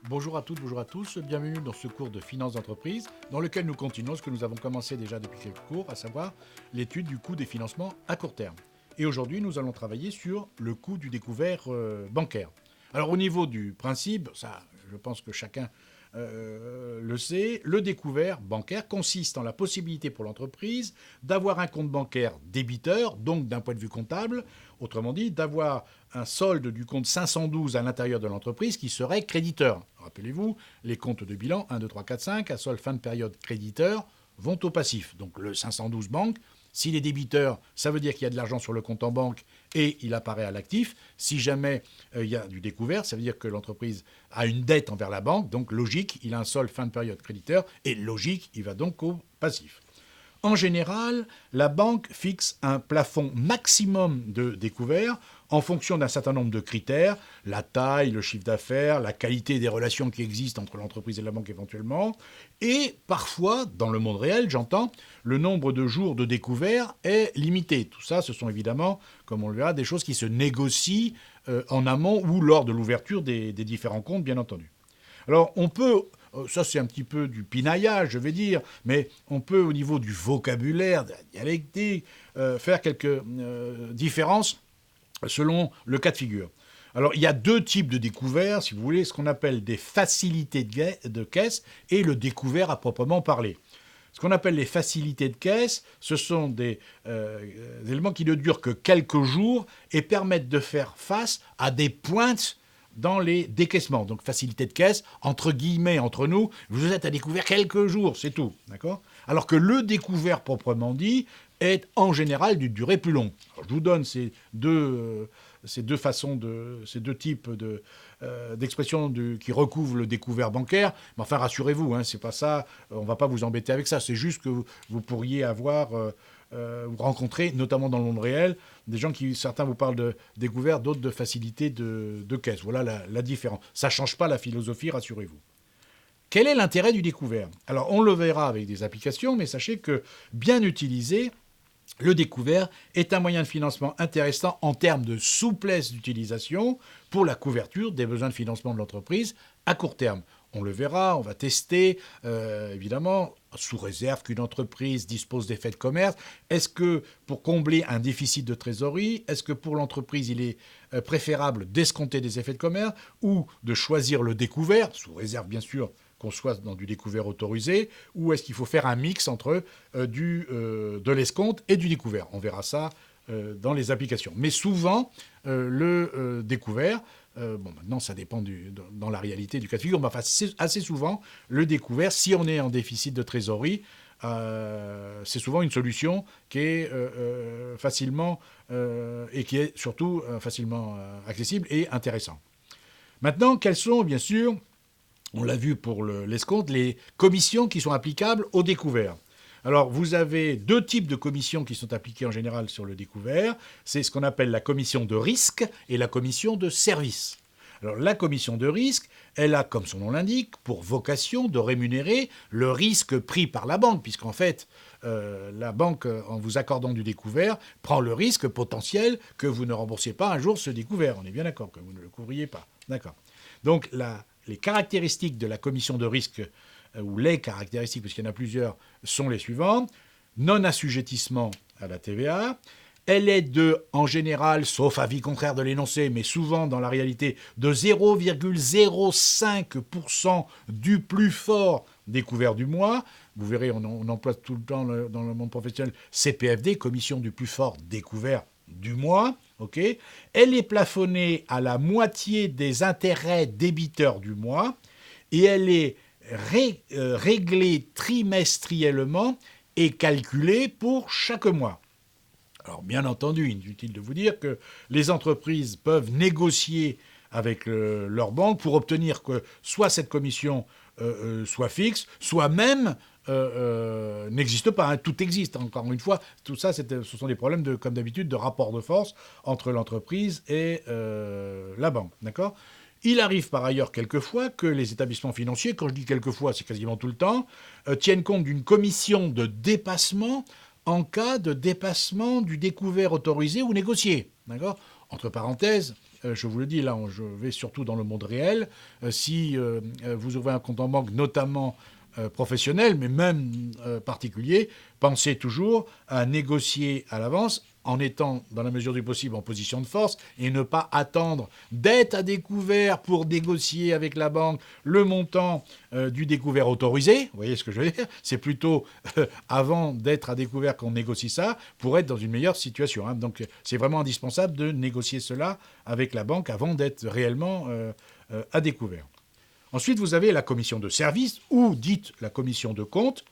Bonjour à toutes, bonjour à tous, bienvenue dans ce cours de finance d'entreprise dans lequel nous continuons ce que nous avons commencé déjà depuis quelques cours, à savoir l'étude du coût des financements à court terme. Et aujourd'hui, nous allons travailler sur le coût du découvert bancaire. Alors au niveau du principe, ça je pense que chacun le sait, le découvert bancaire consiste en la possibilité pour l'entreprise d'avoir un compte bancaire débiteur, donc d'un point de vue comptable, autrement dit, d'avoir un solde du compte 512 à l'intérieur de l'entreprise qui serait créditeur. Rappelez-vous, les comptes de bilan 1, 2, 3, 4, 5, à solde fin de période créditeur, vont au passif. Donc le 512 banque, s'il est débiteur, ça veut dire qu'il y a de l'argent sur le compte en banque et il apparaît à l'actif. Si jamais il y a du découvert, ça veut dire que l'entreprise a une dette envers la banque. Donc logique, il a un solde fin de période créditeur et logique, il va donc au passif. En général, la banque fixe un plafond maximum de découvert en fonction d'un certain nombre de critères, la taille, le chiffre d'affaires, la qualité des relations qui existent entre l'entreprise et la banque éventuellement, et parfois, dans le monde réel, j'entends, le nombre de jours de découvert est limité. Tout ça, ce sont évidemment, comme on le verra, des choses qui se négocient en amont ou lors de l'ouverture des différents comptes, bien entendu. Alors, on peut, ça c'est un petit peu du pinaillage, je vais dire, mais on peut, au niveau du vocabulaire, de la dialectique, faire quelques différences selon le cas de figure. Alors, il y a deux types de découverts, si vous voulez, ce qu'on appelle des facilités de caisse et le découvert à proprement parler. Ce qu'on appelle les facilités de caisse, ce sont des éléments qui ne durent que quelques jours et permettent de faire face à des pointes dans les décaissements. Donc facilité de caisse, entre guillemets, entre nous, vous êtes à découvert quelques jours, c'est tout. D'accord ? Alors que le découvert proprement dit est en général d'une durée plus longue. Alors, je vous donne ces deux types d'expressions qui recouvrent le découvert bancaire. Mais enfin, rassurez-vous, c'est pas ça, on ne va pas vous embêter avec ça. C'est juste que vous pourriez avoir vous rencontrez, notamment dans le monde réel, des gens qui, certains vous parlent de découvert, d'autres de facilité de caisse. Voilà la différence. Ça ne change pas la philosophie, rassurez-vous. Quel est l'intérêt du découvert ? Alors, on le verra avec des applications, mais sachez que, bien utilisé, le découvert est un moyen de financement intéressant en termes de souplesse d'utilisation pour la couverture des besoins de financement de l'entreprise à court terme. On le verra, on va tester, évidemment, sous réserve qu'une entreprise dispose d'effets de commerce. Est-ce que pour combler un déficit de trésorerie, est-ce que pour l'entreprise, il est préférable d'escompter des effets de commerce ou de choisir le découvert, sous réserve bien sûr qu'on soit dans du découvert autorisé, ou est-ce qu'il faut faire un mix entre de l'escompte et du découvert ? On verra ça dans les applications. Mais souvent, le découvert, maintenant ça dépend dans la réalité du cas de figure, mais enfin, assez souvent, le découvert, si on est en déficit de trésorerie, c'est souvent une solution qui est facilement et qui est surtout facilement accessible et intéressant. Maintenant, quelles sont, bien sûr, on l'a vu pour l'escompte, les commissions qui sont applicables au découvert. Alors, vous avez deux types de commissions qui sont appliquées en général sur le découvert. C'est ce qu'on appelle la commission de risque et la commission de service. Alors, la commission de risque, elle a, comme son nom l'indique, pour vocation de rémunérer le risque pris par la banque, puisqu'en fait, la banque, en vous accordant du découvert, prend le risque potentiel que vous ne remboursiez pas un jour ce découvert. On est bien d'accord, que vous ne le couvriez pas. D'accord. Donc, les caractéristiques de la commission de risque, ou les caractéristiques, parce qu'il y en a plusieurs, sont les suivantes. Non-assujettissement à la TVA. Elle est en général, sauf avis contraire de l'énoncé, mais souvent dans la réalité, de 0,05% du plus fort découvert du mois. Vous verrez, on emploie tout le temps dans le monde professionnel CPFD, commission du plus fort découvert du mois. Okay. Elle est plafonnée à la moitié des intérêts débiteurs du mois et elle est réglée trimestriellement et calculée pour chaque mois. Alors bien entendu, inutile de vous dire que les entreprises peuvent négocier avec leur banque pour obtenir que soit cette commission soit fixe, soit même n'existe pas. Tout existe, encore une fois. Tout ça, ce sont des problèmes, comme d'habitude, de rapport de force entre l'entreprise et la banque. D'accord ? Il arrive par ailleurs quelquefois que les établissements financiers, quand je dis quelquefois, c'est quasiment tout le temps, tiennent compte d'une commission de dépassement en cas de dépassement du découvert autorisé ou négocié. D'accord ? Entre parenthèses, je vous le dis, là, je vais surtout dans le monde réel. Si vous ouvrez un compte en banque, notamment professionnel, mais même particulier, pensez toujours à négocier à l'avance en étant, dans la mesure du possible, en position de force et ne pas attendre d'être à découvert pour négocier avec la banque le montant du découvert autorisé. Vous voyez ce que je veux dire? C'est plutôt avant d'être à découvert qu'on négocie ça pour être dans une meilleure situation. Donc c'est vraiment indispensable de négocier cela avec la banque avant d'être réellement à découvert. Ensuite, vous avez la commission de service, ou dite la commission de compte,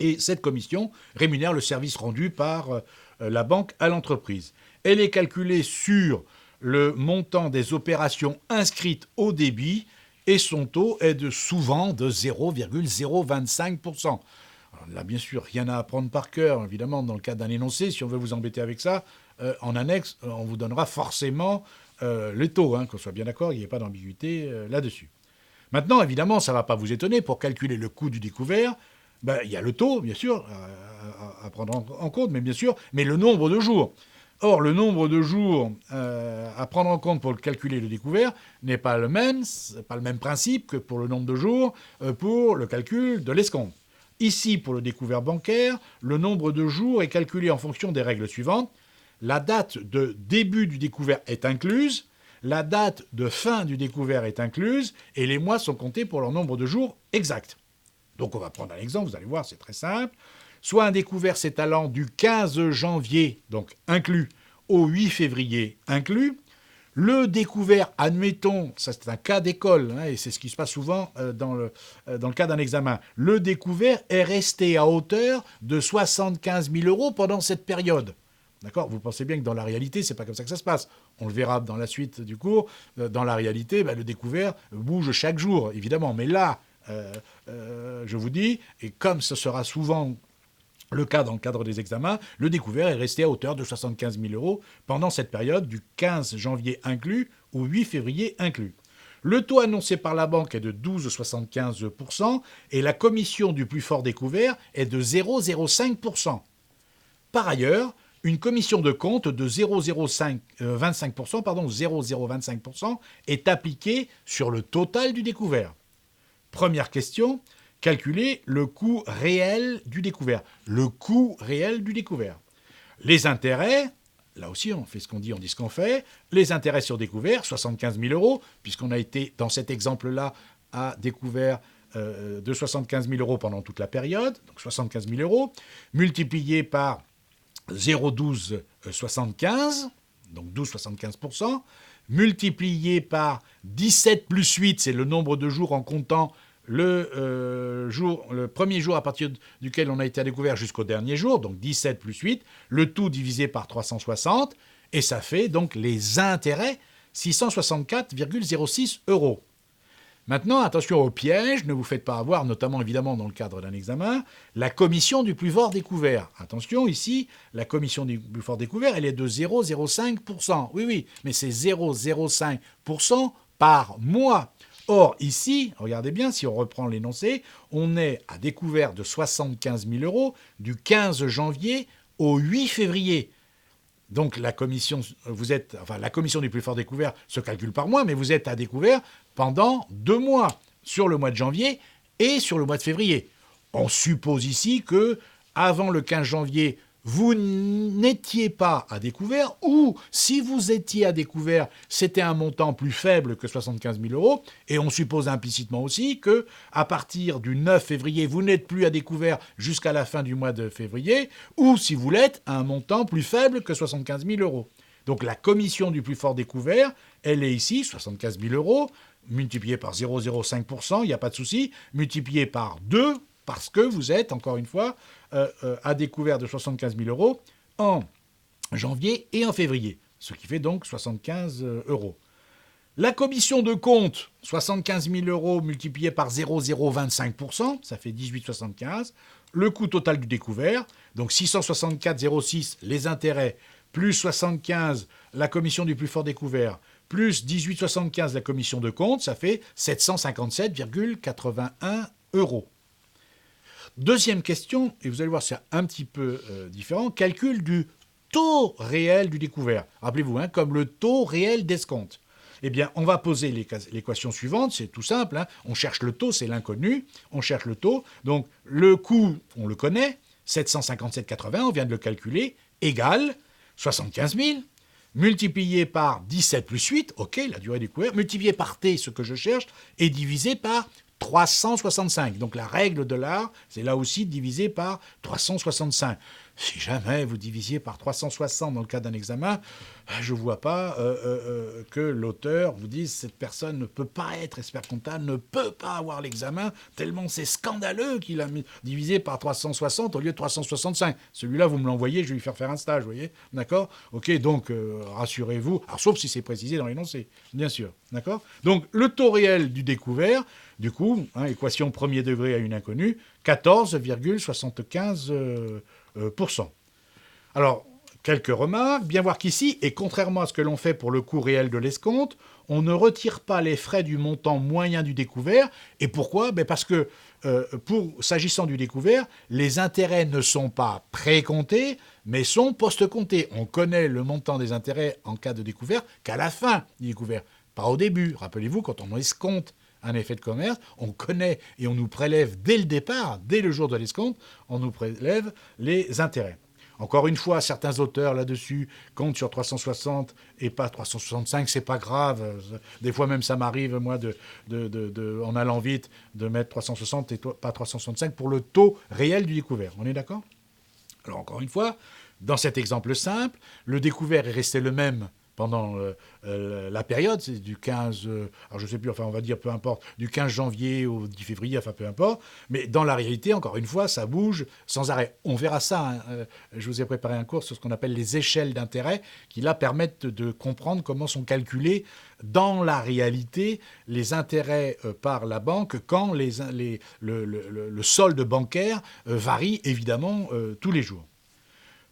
et cette commission rémunère le service rendu par la banque à l'entreprise. Elle est calculée sur le montant des opérations inscrites au débit, et son taux est souvent de 0,025%. Alors là, bien sûr, rien à apprendre par cœur, évidemment, dans le cadre d'un énoncé. Si on veut vous embêter avec ça, en annexe, on vous donnera forcément les taux, qu'on soit bien d'accord, il n'y ait pas d'ambiguïté là-dessus. Maintenant, évidemment, ça ne va pas vous étonner, pour calculer le coût du découvert, il y a le taux, bien sûr, à prendre en compte, mais le nombre de jours. Or, le nombre de jours à prendre en compte pour calculer le découvert n'est pas le même, c'est pas le même principe que pour le nombre de jours pour le calcul de l'escompte. Ici, pour le découvert bancaire, le nombre de jours est calculé en fonction des règles suivantes. La date de début du découvert est incluse, la date de fin du découvert est incluse, et les mois sont comptés pour leur nombre de jours exact. Donc on va prendre un exemple, vous allez voir, c'est très simple. Soit un découvert s'étalant du 15 janvier, donc inclus, au 8 février inclus. Le découvert, admettons, ça c'est un cas d'école, et c'est ce qui se passe souvent dans le cas d'un examen, le découvert est resté à hauteur de 75 000 € pendant cette période. D'accord ? Vous pensez bien que dans la réalité, c'est pas comme ça que ça se passe. On le verra dans la suite du cours. Dans la réalité, le découvert bouge chaque jour, évidemment. Mais là, je vous dis, et comme ce sera souvent le cas dans le cadre des examens, le découvert est resté à hauteur de 75 000 € pendant cette période du 15 janvier inclus au 8 février inclus. Le taux annoncé par la banque est de 12,75% et la commission du plus fort découvert est de 0,05%. Par ailleurs, une commission de compte de 0,25% est appliquée sur le total du découvert. Première question, calculer le coût réel du découvert. Le coût réel du découvert. Les intérêts, là aussi on fait ce qu'on dit, on dit ce qu'on fait. Les intérêts sur découvert, 75 000 €, puisqu'on a été dans cet exemple-là à découvert de 75 000 € pendant toute la période, donc 75 000 €, multiplié par 0,1275, donc 12,75%, multiplié par 17 plus 8, c'est le nombre de jours en comptant le premier jour à partir duquel on a été à découvert jusqu'au dernier jour, donc 17 plus 8, le tout divisé par 360, et ça fait donc les intérêts, 664,06 €. Maintenant, attention au piège, ne vous faites pas avoir, notamment évidemment dans le cadre d'un examen, la commission du plus fort découvert. Attention, ici, la commission du plus fort découvert, elle est de 0,05%. Oui, mais c'est 0,05% par mois. Or, ici, regardez bien, si on reprend l'énoncé, on est à découvert de 75 000 € du 15 janvier au 8 février. Donc la commission du plus fort découvert se calcule par mois, mais vous êtes à découvert pendant 2 mois, sur le mois de janvier et sur le mois de février. On suppose ici que avant le 15 janvier, vous n'étiez pas à découvert, ou si vous étiez à découvert, c'était un montant plus faible que 75 000 €, et on suppose implicitement aussi que à partir du 9 février, vous n'êtes plus à découvert jusqu'à la fin du mois de février, ou si vous l'êtes, à un montant plus faible que 75 000 €. Donc la commission du plus fort découvert, elle est ici, 75 000 €, multiplié par 0,05%, il n'y a pas de souci, multiplié par 2, parce que vous êtes, encore une fois, à découvert de 75 000 € en janvier et en février, ce qui fait donc 75 €. La commission de compte, 75 000 € multiplié par 0,025%, ça fait 18,75. Le coût total du découvert, donc 664,06 les intérêts, plus 75 la commission du plus fort découvert, plus 18,75 la commission de compte, ça fait 757,81 €. Deuxième question, et vous allez voir c'est un petit peu différent, calcul du taux réel du découvert. Rappelez-vous, hein, comme le taux réel d'escompte. Eh bien, on va poser l'équation suivante, c'est tout simple. Hein. On cherche le taux, c'est l'inconnu. On cherche le taux. Donc, le coût, on le connaît, 757,80, on vient de le calculer, égale 75 000, multiplié par 17 plus 8, ok, la durée découverte, multiplié par t, ce que je cherche, et divisé par 365. Donc la règle de l'art, c'est là aussi divisé par 365. Si jamais vous divisiez par 360 dans le cas d'un examen, je ne vois pas que l'auteur vous dise cette personne ne peut pas être expert comptable, ne peut pas avoir l'examen, tellement c'est scandaleux qu'il a divisé par 360 au lieu de 365. Celui-là, vous me l'envoyez, je vais lui faire un stage, vous voyez, d'accord? Ok, donc rassurez-vous, alors, sauf si c'est précisé dans l'énoncé, bien sûr, d'accord? Donc le taux réel du découvert, du coup, hein, équation premier degré à une inconnue, 14,75%. Alors, quelques remarques. Bien voir qu'ici, et contrairement à ce que l'on fait pour le coût réel de l'escompte, on ne retire pas les frais du montant moyen du découvert. Et pourquoi? Parce que, s'agissant du découvert, les intérêts ne sont pas précomptés, mais sont post-comptés. On connaît le montant des intérêts en cas de découvert qu'à la fin du découvert, pas au début. Rappelez-vous, quand on escompte un effet de commerce, on connaît et on nous prélève dès le départ, dès le jour de l'escompte, on nous prélève les intérêts. Encore une fois, certains auteurs là-dessus comptent sur 360 et pas 365, c'est pas grave. Des fois même ça m'arrive, moi, en allant vite, de mettre 360 et pas 365 pour le taux réel du découvert. On est d'accord? Alors encore une fois, dans cet exemple simple, le découvert est resté le même pendant la période, c'est du 15, alors je ne sais plus, enfin on va dire peu importe, du 15 janvier au 10 février, enfin peu importe, mais dans la réalité, encore une fois, ça bouge sans arrêt. On verra ça, hein. Je vous ai préparé un cours sur ce qu'on appelle les échelles d'intérêt, qui là permettent de comprendre comment sont calculés dans la réalité les intérêts par la banque quand le solde bancaire varie évidemment tous les jours.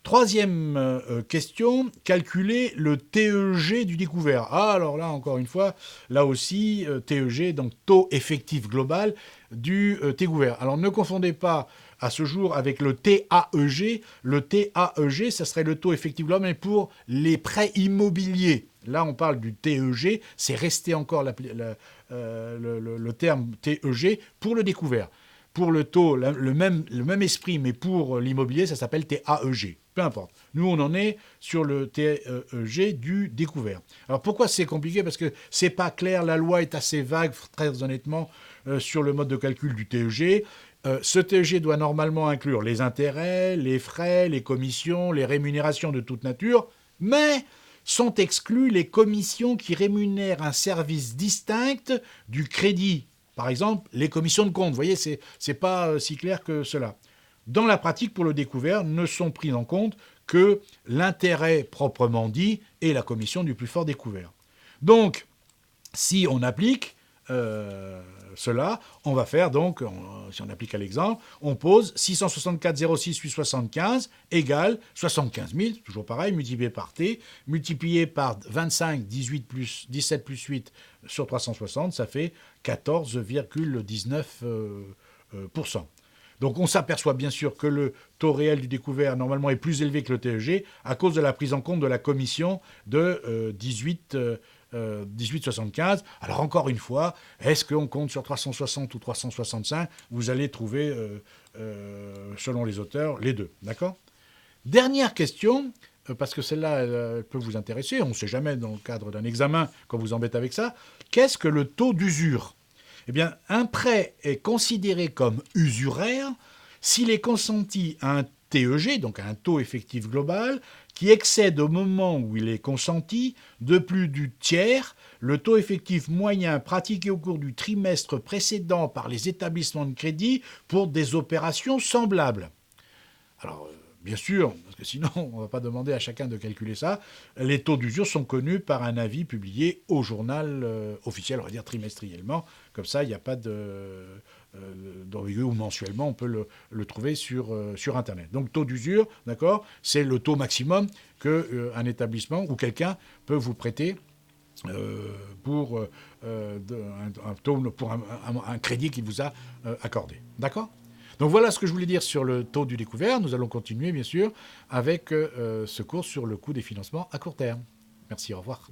Troisième question, calculer le TEG du découvert. Ah, alors là, encore une fois, là aussi, TEG, donc taux effectif global du découvert. Alors ne confondez pas à ce jour avec le TAEG. Le TAEG, ça serait le taux effectif global, mais pour les prêts immobiliers. Là, on parle du TEG, c'est resté encore le terme TEG pour le découvert. Pour le taux, le même esprit, mais pour l'immobilier, ça s'appelle TAEG. Peu importe. Nous, on en est sur le TEG du découvert. Alors pourquoi c'est compliqué? Parce que c'est pas clair, la loi est assez vague, très honnêtement, sur le mode de calcul du TEG. Ce TEG doit normalement inclure les intérêts, les frais, les commissions, les rémunérations de toute nature, mais sont exclus les commissions qui rémunèrent un service distinct du crédit. Par exemple, les commissions de compte. Vous voyez, c'est pas si clair que cela. Dans la pratique, pour le découvert, ne sont pris en compte que l'intérêt proprement dit et la commission du plus fort découvert. Donc, si on applique cela, on va faire donc, si on applique à l'exemple, on pose 664,06 + 75 égale 75 000, toujours pareil, multiplié par t, multiplié par 25, 17 plus 8 sur 360, ça fait 14,19%. Donc on s'aperçoit bien sûr que le taux réel du découvert normalement est plus élevé que le TEG à cause de la prise en compte de la commission de 18,75. Alors encore une fois, est-ce qu'on compte sur 360 ou 365? Vous allez trouver, selon les auteurs, les deux. D'accord? Dernière question, parce que celle-là, elle peut vous intéresser. On ne sait jamais dans le cadre d'un examen qu'on vous embête avec ça. Qu'est-ce que le taux d'usure? Eh bien, un prêt est considéré comme usuraire s'il est consenti à un TEG, donc à un taux effectif global, qui excède au moment où il est consenti de plus du tiers le taux effectif moyen pratiqué au cours du trimestre précédent par les établissements de crédit pour des opérations semblables. Alors, bien sûr, parce que sinon, on ne va pas demander à chacun de calculer ça, les taux d'usure sont connus par un avis publié au journal officiel, on va dire trimestriellement. Comme ça, il n'y a pas d'ambigu ou mensuellement, on peut le trouver sur Internet. Donc, taux d'usure, d'accord, c'est le taux maximum qu'un établissement ou quelqu'un peut vous prêter pour un crédit qu'il vous a accordé. D'accord ? Donc voilà ce que je voulais dire sur le taux du découvert. Nous allons continuer, bien sûr, avec ce cours sur le coût des financements à court terme. Merci, au revoir.